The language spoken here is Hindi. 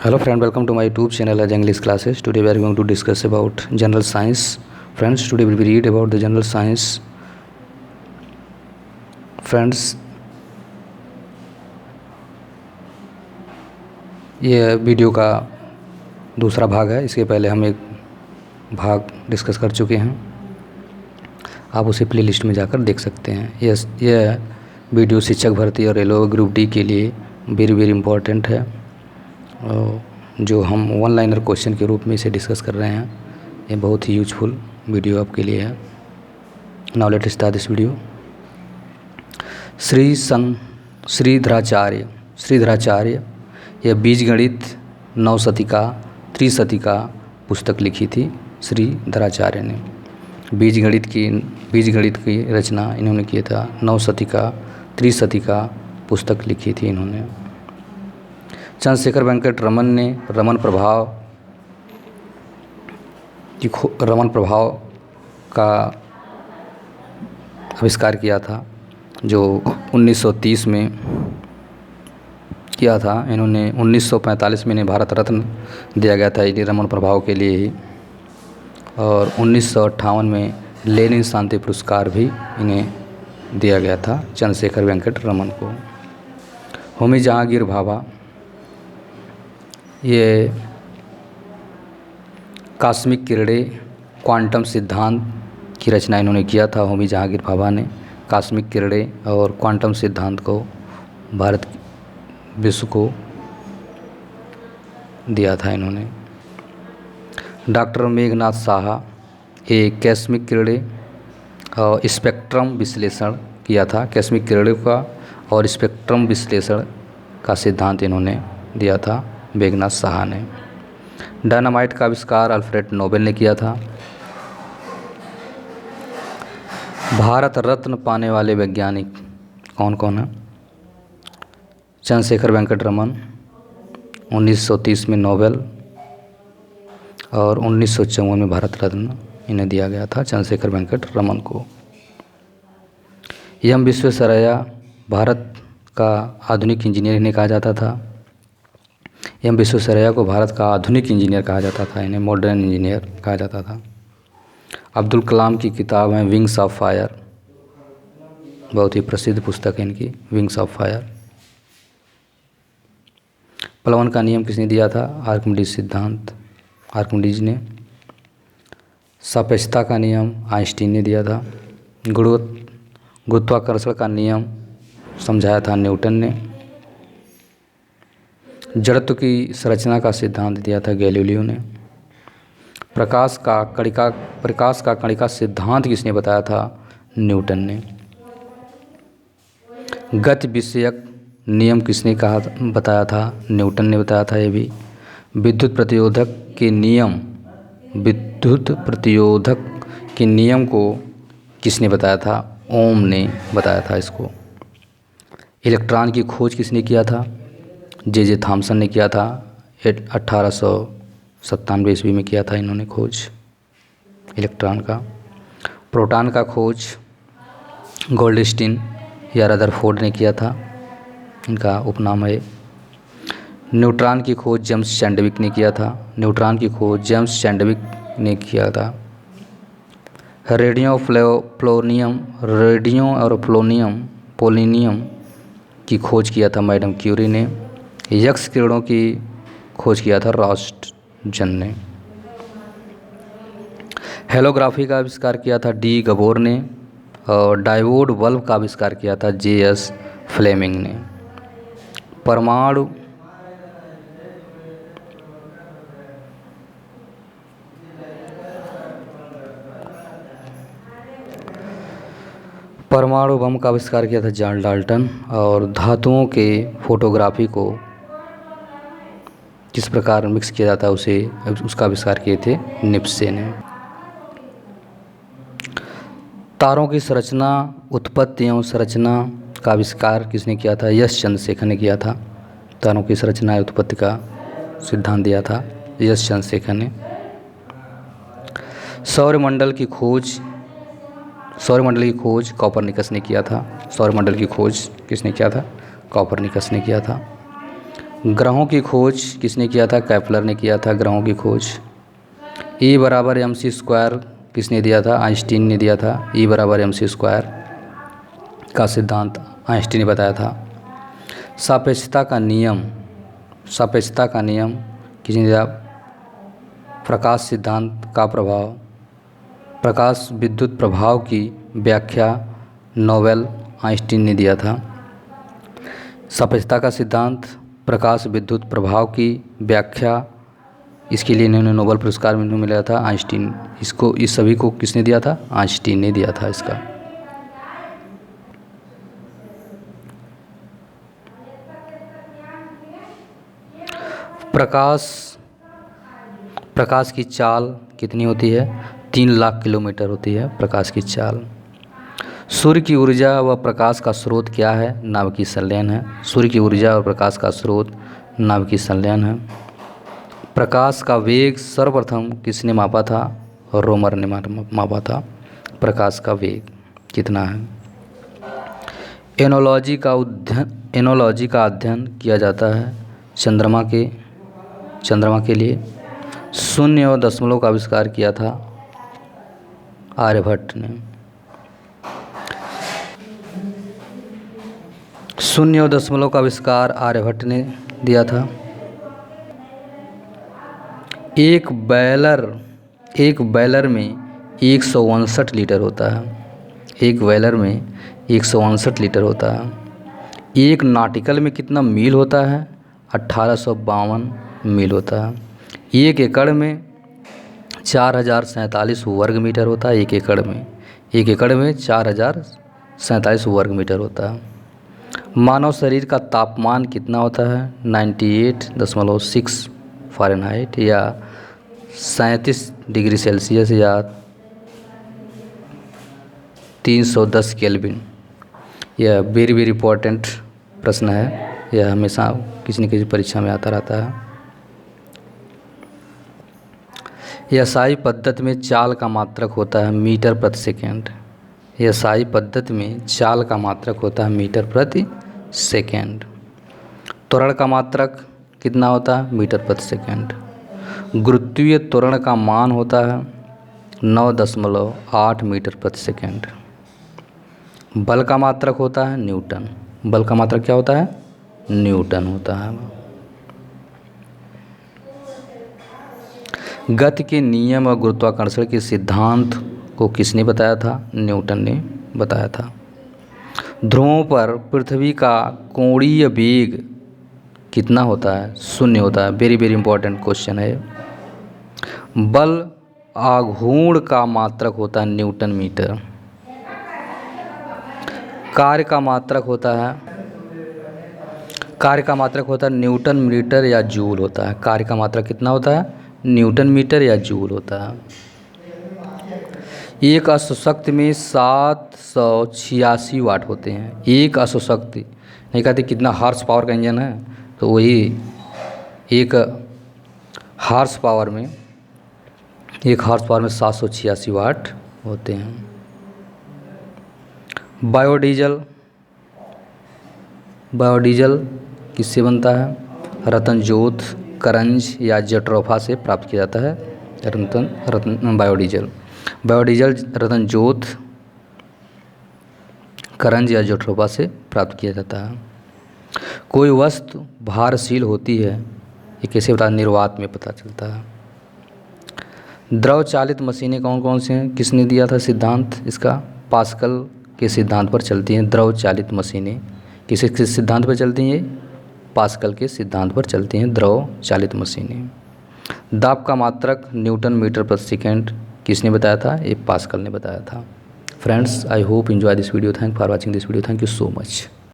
Hello friend, welcome to my YouTube channel as English classes. Today we are going to discuss about general science. Friends, today we will read about the general science. Friends, ये वीडियो का दूसरा भाग है। इसके पहले हम एक भाग डिस्कस कर चुके हैं, आप उसे प्लेलिस्ट में जाकर देख सकते हैं। यह वीडियो शिक्षक भर्ती और रेलवे ग्रुप डी के लिए वेरी इम्पोर्टेंट है, जो हम वन लाइनर क्वेश्चन के रूप में इसे डिस्कस कर रहे हैं। ये बहुत ही यूजफुल वीडियो आपके लिए है। Now let start this video. Shridharacharya यह बीजगणित नवशतिका त्रिशतिका पुस्तक लिखी थी। श्रीधराचार्य ने बीजगणित की रचना इन्होंने किया था। नवशतिका त्रिशतिका पुस्तक लिखी थी इन्होंने। चंद्रशेखर वेंकट रमन ने रमन प्रभाव का आविष्कार किया था, जो 1930 में किया था। इन्होंने 1945 में इन्हें भारत रत्न दिया गया था इन्हें रमन प्रभाव के लिए ही, और 1958 में लेनिन शांति पुरस्कार भी इन्हें दिया गया था, चंद्रशेखर वेंकट रमन को। होमी जहांगीर भाभा, ये कॉस्मिक किरणें क्वांटम सिद्धांत की रचना इन्होंने किया था। होमी जहांगीर भाभा ने कॉस्मिक किरणें और क्वांटम सिद्धांत को भारत विश्व को दिया था इन्होंने। डॉक्टर मेघनाथ साहा एक कॉस्मिक किरणें और स्पेक्ट्रम विश्लेषण किया था। कॉस्मिक किरणें का और स्पेक्ट्रम विश्लेषण का सिद्धांत इन्होंने दिया था मेघनाथ साहा ने। डायनामाइट का आविष्कार अल्फ्रेड नोबेल ने किया था। भारत रत्न पाने वाले वैज्ञानिक कौन कौन हैं? चंद्रशेखर वेंकट रमन 1930 में नोबेल, और 1954 में भारत रत्न इन्हें दिया गया था, चंद्रशेखर वेंकट रमन को। एम विश्वेश्वरैया भारत का आधुनिक इंजीनियर इन्हें कहा जाता था। एम विश्वेश्वरैया को भारत का आधुनिक इंजीनियर कहा जाता था, इन्हें मॉडर्न इंजीनियर कहा जाता था। अब्दुल कलाम की किताब है विंग्स ऑफ फायर, बहुत ही प्रसिद्ध पुस्तक है इनकी, विंग्स ऑफ फायर। प्लवन का नियम किसने दिया था? आर्किमिडीज ने। सापेक्षता का नियम आइंस्टीन ने दिया था। गुरुत्वाकर्षण का नियम समझाया था न्यूटन ने। जड़त्व की संरचना का सिद्धांत दिया था गैलीलियो ने। प्रकाश का कणिका सिद्धांत किसने बताया था? न्यूटन ने। गति विषयक नियम किसने बताया था? न्यूटन ने बताया था ये भी। विद्युत प्रतिरोधक के नियम को किसने बताया था? ओम ने बताया था इसको। इलेक्ट्रॉन की खोज किसने किया था? जे थॉमसन ने किया था। 1897 ईस्वी में किया था इन्होंने खोज इलेक्ट्रॉन का। प्रोटॉन का खोज गोल्डस्टीन या रदरफोर्ड ने किया था, इनका उपनाम है। न्यूट्रॉन की खोज जेम्स चैडविक ने किया था। रेडियो और पोलोनियम की खोज किया था मैडम क्यूरी ने। एक्स किरणों की खोज किया था रॉस्टजन ने। हेलोग्राफी का आविष्कार किया था डी गबोर ने, और डायोड बल्ब का आविष्कार किया था जे.एस. फ्लेमिंग ने। परमाणु बम का आविष्कार किया था जॉन डाल्टन, और धातुओं के फोटोग्राफी को किस प्रकार मिक्स किया जाता है उसका आविष्कार किए थे निप्से ने। तारों की संरचना, उत्पत्ति एवं संरचना का आविष्कार किसने किया था? एस चंद्रशेखर ने किया था। तारों की संरचना एवं उत्पत्ति का सिद्धांत दिया था एस चंद्रशेखर ने। सौरमंडल की खोज कॉपरनिकस ने किया था। सौरमंडल की खोज किसने किया था? कॉपरनिकस ने किया था। ग्रहों की खोज किसने किया था? केपलर ने किया था ग्रहों की खोज। E बराबर mc स्क्वायर किसने दिया था? आइंस्टीन ने दिया था। E बराबर mc स्क्वायर का सिद्धांत आइंस्टीन ने बताया था। सापेक्षता का नियम किसने दिया? प्रकाश सिद्धांत का प्रभाव, प्रकाश विद्युत प्रभाव की व्याख्या नोबेल आइंस्टीन ने दिया था। सापेक्षता का सिद्धांत, प्रकाश विद्युत प्रभाव की व्याख्या, इसके लिए इन्होंने नोबेल पुरस्कार मिला था आइंस्टीन। इस सभी को किसने दिया था? आइंस्टीन ने दिया था इसका। प्रकाश की चाल कितनी होती है? 3 लाख किलोमीटर होती है प्रकाश की चाल। सूर्य की ऊर्जा व प्रकाश का स्रोत क्या है? नाभिकीय संलयन है। सूर्य की ऊर्जा और प्रकाश का स्रोत नाभिकीय संलयन है। प्रकाश का वेग सर्वप्रथम किसने मापा था? रोमर ने मापा था। प्रकाश का वेग कितना है? एनोलॉजी का अध्ययन किया जाता है चंद्रमा के लिए। शून्य और दशमलव का आविष्कार किया था आर्यभट्ट ने। शून्य और दशमलव का आविष्कार आर्यभट्ट ने दिया था। एक बैलर में 159 लीटर होता है। एक बैलर में 159 लीटर होता है। एक नाटिकल में कितना मील होता है? 1852 मील होता है। एक एकड़ में 4047 वर्ग मीटर होता है। एक एकड़ में 4047 वर्ग मीटर होता है। मानव शरीर का तापमान कितना होता है? 98.6 फ़ारेनहाइट या 37 डिग्री सेल्सियस या 310 केल्विन। यह वेरी वेरी इंपॉर्टेंट प्रश्न है। यह हमेशा किसी न किसी परीक्षा में आता रहता है। एसआई पद्धति में चाल का मात्रक होता है मीटर प्रति सेकेंड। एसआई पद्धति में चाल का मात्रक होता है मीटर प्रति सेकेंड। त्वरण का मात्रक कितना होता है? मीटर प्रति सेकेंड। गुरुत्वीय त्वरण का मान होता है 9.8 मीटर प्रति सेकेंड। बल का मात्रक होता है न्यूटन। बल का मात्रक क्या होता है? न्यूटन होता है। गति के नियम और गुरुत्वाकर्षण के सिद्धांत को किसने बताया था? न्यूटन ने बताया था। ध्रुवों पर पृथ्वी का कोणीय वेग कितना होता है? 0 होता है। वेरी वेरी इंपॉर्टेंट क्वेश्चन है। बल आघूर्ण का मात्रक होता है न्यूटन मीटर। कार्य का मात्रक होता है न्यूटन मीटर या जूल होता है। कार्य का मात्रक कितना होता है? न्यूटन मीटर या जूल होता है। एक अश्वशक्ति में 786 वाट होते हैं। एक अश्वशक्ति नहीं कहते कितना हॉर्स पावर का इंजन है, तो वही एक हॉर्स पावर में 786 वाट होते हैं। बायोडीजल किससे बनता है? रतन जोत, करंज या जट्रोफा से प्राप्त किया जाता है। बायोडीजल रतन जोत, करंज या जट्रोफा से प्राप्त किया जाता है। कोई वस्तु भारशील होती है, ये कैसे पता? निर्वात में पता चलता है। द्रव चालित मशीनें कौन कौन से हैं? किसने दिया था सिद्धांत इसका? पास्कल के सिद्धांत पर चलती हैं द्रव चालित मशीनें। किस सिद्धांत पर चलती हैं? पास्कल के सिद्धांत पर चलती हैं द्रव चालित मशीनें। दाब का मात्रक न्यूटन मीटर प्रति सेकेंड किसने बताया था? ये पास्कल ने बताया था। Friends, I hope enjoy this video. Thank for watching this video. Thank you so much.